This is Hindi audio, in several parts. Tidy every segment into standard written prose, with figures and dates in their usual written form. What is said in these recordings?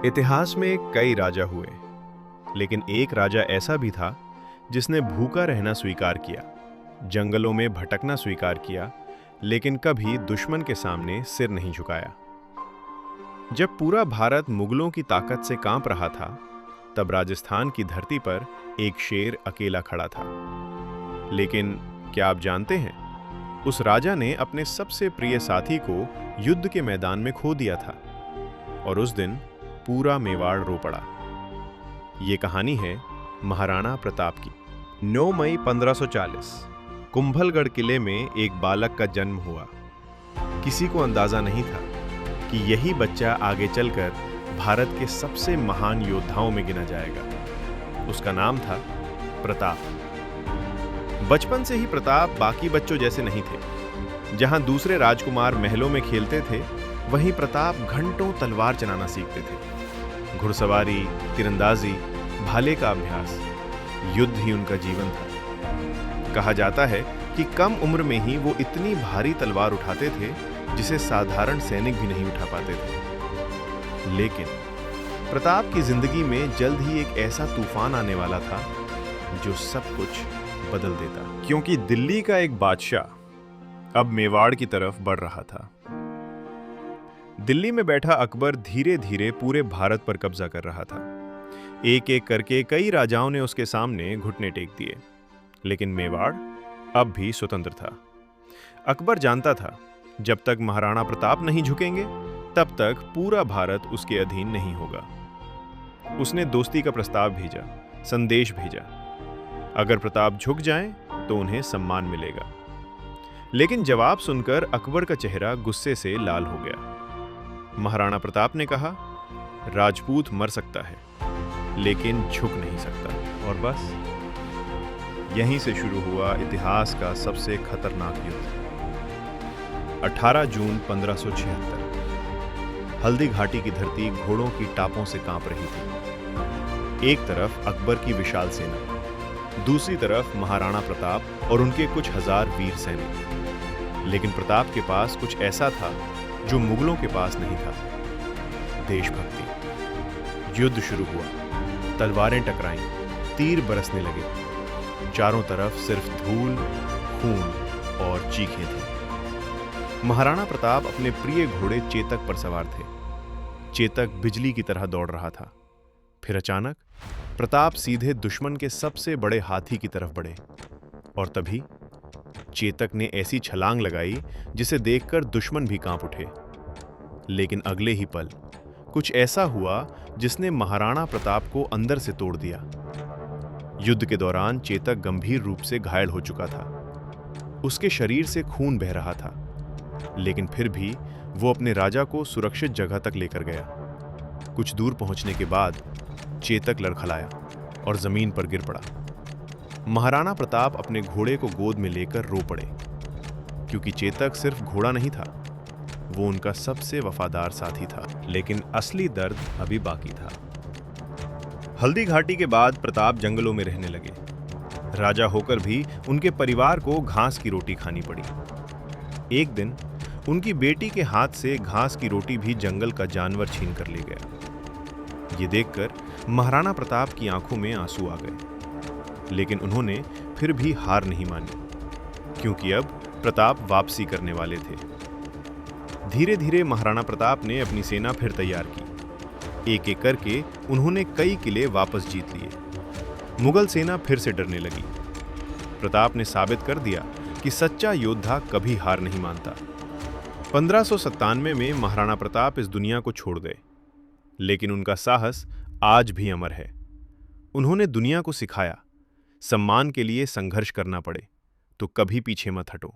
इतिहास में कई राजा हुए, लेकिन एक राजा ऐसा भी था जिसने भूखा रहना स्वीकार किया, जंगलों में भटकना स्वीकार किया, लेकिन कभी दुश्मन के सामने सिर नहीं झुकाया। जब पूरा भारत मुगलों की ताकत से कांप रहा था, तब राजस्थान की धरती पर एक शेर अकेला खड़ा था। लेकिन क्या आप जानते हैं, उस राजा ने अपने सबसे प्रिय साथी को युद्ध के मैदान में खो दिया था, और उस दिन पूरा मेवाड़ रो पड़ा। ये कहानी है महाराणा प्रताप की। 9 मई 1540 कुंभलगढ़ किले में एक बालक का जन्म हुआ। किसी को अंदाजा नहीं था कि यही बच्चा आगे चलकर भारत के सबसे महान योद्धाओं में गिना जाएगा। उसका नाम था प्रताप। बचपन से ही प्रताप बाकी बच्चों जैसे नहीं थे। जहां दूसरे राजकुमार महलों में खेलते थे, वहीं प्रताप घंटों तलवार चलाना सीखते थे। घुड़सवारी, तीरंदाजी, भाले का अभ्यास, युद्ध ही उनका जीवन था। कहा जाता है कि कम उम्र में ही वो इतनी भारी तलवार उठाते थे जिसे साधारण सैनिक भी नहीं उठा पाते थे। लेकिन प्रताप की जिंदगी में जल्द ही एक ऐसा तूफान आने वाला था जो सब कुछ बदल देता, क्योंकि दिल्ली का एक बादशाह अब मेवाड़ की तरफ बढ़ रहा था। दिल्ली में बैठा अकबर धीरे धीरे पूरे भारत पर कब्जा कर रहा था। एक एक करके कई राजाओं ने उसके सामने घुटने टेक दिए, लेकिन मेवाड़ अब भी स्वतंत्र था। अकबर जानता था, जब तक महाराणा प्रताप नहीं झुकेंगे, तब तक पूरा भारत उसके अधीन नहीं होगा। उसने दोस्ती का प्रस्ताव भेजा, संदेश भेजा। अगर प्रताप झुक जाएं, तो उन्हें सम्मान मिलेगा। लेकिन जवाब सुनकर अकबर का चेहरा गुस्से से लाल हो गया। महाराणा प्रताप ने कहा, राजपूत मर सकता है, लेकिन झुक नहीं सकता। और बस यहीं से शुरू हुआ इतिहास का सबसे खतरनाक युद्ध। 18 जून 1576 हल्दी घाटी की धरती घोड़ों की टापों से कांप रही थी। एक तरफ अकबर की विशाल सेना, दूसरी तरफ महाराणा प्रताप और उनके कुछ हजार वीर सैनिक। लेकिन प्रताप के पास कुछ ऐसा था जो मुगलों के पास नहीं था, देशभक्ति। युद्ध शुरू हुआ, तलवारें टकराईं, तीर बरसने लगे। चारों तरफ सिर्फ धूल, खून और चीखें थी। महाराणा प्रताप अपने प्रिय घोड़े चेतक पर सवार थे। चेतक बिजली की तरह दौड़ रहा था। फिर अचानक प्रताप सीधे दुश्मन के सबसे बड़े हाथी की तरफ बढ़े, और तभी चेतक ने ऐसी छलांग लगाई जिसे देखकर दुश्मन भी कांप उठे। लेकिन अगले ही पल कुछ ऐसा हुआ जिसने महाराणा प्रताप को अंदर से तोड़ दिया। युद्ध के दौरान चेतक गंभीर रूप से घायल हो चुका था। उसके शरीर से खून बह रहा था, लेकिन फिर भी वो अपने राजा को सुरक्षित जगह तक लेकर गया। कुछ दूर पहुंचने के बाद चेतक लड़खड़ाया और जमीन पर गिर पड़ा। महाराणा प्रताप अपने घोड़े को गोद में लेकर रो पड़े, क्योंकि चेतक सिर्फ घोड़ा नहीं था, वो उनका सबसे वफादार साथी था। लेकिन असली दर्द अभी बाकी था। हल्दी घाटी के बाद प्रताप जंगलों में रहने लगे। राजा होकर भी उनके परिवार को घास की रोटी खानी पड़ी। एक दिन उनकी बेटी के हाथ से घास की रोटी भी जंगल का जानवर छीन कर ले गया। ये देखकर महाराणा प्रताप की आंखों में आंसू आ गए, लेकिन उन्होंने फिर भी हार नहीं मानी, क्योंकि अब प्रताप वापसी करने वाले थे। धीरे धीरे महाराणा प्रताप ने अपनी सेना फिर तैयार की। एक एक करके उन्होंने कई किले वापस जीत लिए। मुगल सेना फिर से डरने लगी। प्रताप ने साबित कर दिया कि सच्चा योद्धा कभी हार नहीं मानता। 1597 में महाराणा प्रताप इस दुनिया को छोड़ गए, लेकिन उनका साहस आज भी अमर है। उन्होंने दुनिया को सिखाया, सम्मान के लिए संघर्ष करना पड़े तो कभी पीछे मत हटो।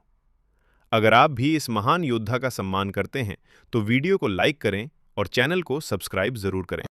अगर आप भी इस महान योद्धा का सम्मान करते हैं, तो वीडियो को लाइक करें और चैनल को सब्सक्राइब जरूर करें।